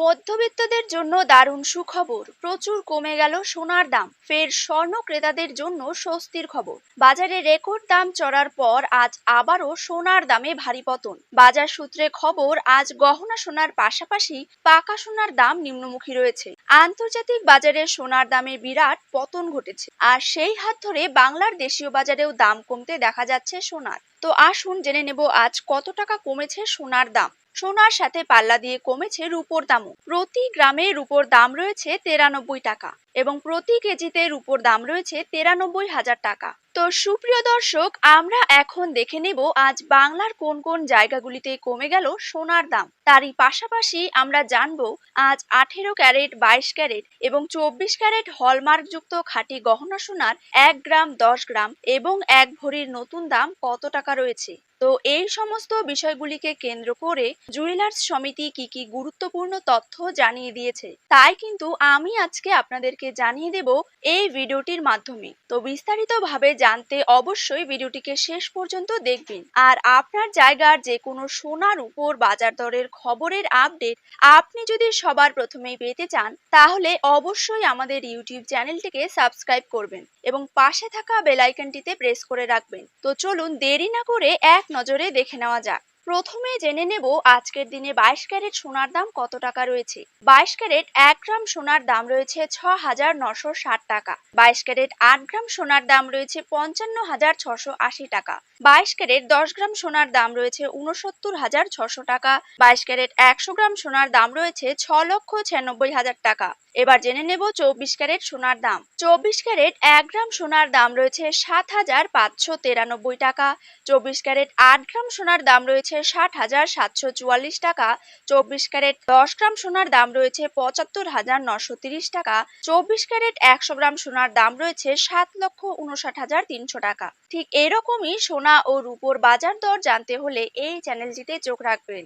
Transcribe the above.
মধ্যবিত্তদের জন্য দারুণ সুখবর, প্রচুর কমে গেল সোনার দাম। ফের স্বর্ণ ক্রেতাদের জন্য স্বস্তির খবর। বাজারে রেকর্ড দাম চড়ার পর আজ আবারও সোনার দামে ভারী পতন। বাজার সূত্রে খবর, আজ গহনা সোনার পাশাপাশি পাকা সোনার দাম নিম্নমুখী রয়েছে। আন্তর্জাতিক বাজারে সোনার দামে বিরাট পতন ঘটেছে, আর সেই হাত ধরে বাংলার দেশীয় বাজারেও দাম কমতে দেখা যাচ্ছে সোনার। তো আসুন জেনে নেব আজ কত টাকা কমেছে সোনার দাম। সোনার সাথে পাল্লা দিয়ে কমেছে রূপোর দামও। প্রতি গ্রামে রূপোর দাম রয়েছে 93 টাকা এবং প্রতি কেজিতে রূপোর দাম রয়েছে 93,000 টাকা। তো সুপ্রিয় দর্শক, আমরা এখন দেখে নেব আজ বাংলার কোন কোন জায়গাগুলিতে কমে গেল সোনার দাম। তারই পাশাপাশি আমরা জানবো আজ 18 ক্যারেট, 22 ক্যারেট এবং 24 ক্যারেট হলমার্কযুক্ত খাঁটি গহনা সোনার 1 গ্রাম, 10 গ্রাম এবং 1 ভরির নতুন দাম কত টাকা রয়েছে। তো এই সমস্ত বিষয়গুলিকে কেন্দ্র করে জুয়েলার্স সমিতি কি কি গুরুত্বপূর্ণ তথ্য জানিয়ে দিয়েছে, তাই কিন্তু আমি আজকে আপনাদেরকে জানিয়ে দেব এই ভিডিওটির মাধ্যমে। তো বিস্তারিতভাবে জানতে অবশ্যই ভিডিওটিকে শেষ পর্যন্ত দেখবেন। আর আপনার জায়গার যে কোনো সোনার উপর বাজার দরের খবরের আপডেট আপনি যদি সবার প্রথমেই পেতে চান, তাহলে অবশ্যই আমাদের ইউটিউব চ্যানেলটিকে সাবস্ক্রাইব করবেন এবং পাশে থাকা বেল আইকনটিতে প্রেস করে রাখবেন। তো চলুন দেরি না করে এক নজরে দেখে নেওয়া যাক। প্রথমে জেনে নেব আজকের দিনে 22 ক্যারেট সোনার দাম কত টাকা রয়েছে। 22 ক্যারেট 1 গ্রাম সোনার দাম রয়েছে 6,960 টাকা। 22 ক্যারেট 8 গ্রাম সোনার দাম রয়েছে 55,680 টাকা। 22 ক্যারেট 10 গ্রাম সোনার দাম রয়েছে 69,600 টাকা। 22 ক্যারেট 100 গ্রাম সোনার দাম রয়েছে 6,96,000 টাকা। এবার জেনে নেব 24 ক্যারেট সোনার দাম। 24 ক্যারেট 1 গ্রাম সোনার দাম রয়েছে 7,593 টাকা। 24 ক্যারেট 8 গ্রাম সোনার দাম রয়েছে 60,744 টাকা। 24 ক্যারেট 10 গ্রাম সোনার দাম রয়েছে 75,930 টাকা। 24 ক্যারেট 100 গ্রাম সোনার দাম রয়েছে 7,59,300 টাকা। ঠিক এরকমই সোনা ও রূপোর বাজার দর জানতে হলে এই চ্যানেলটিতে চোখ রাখবেন।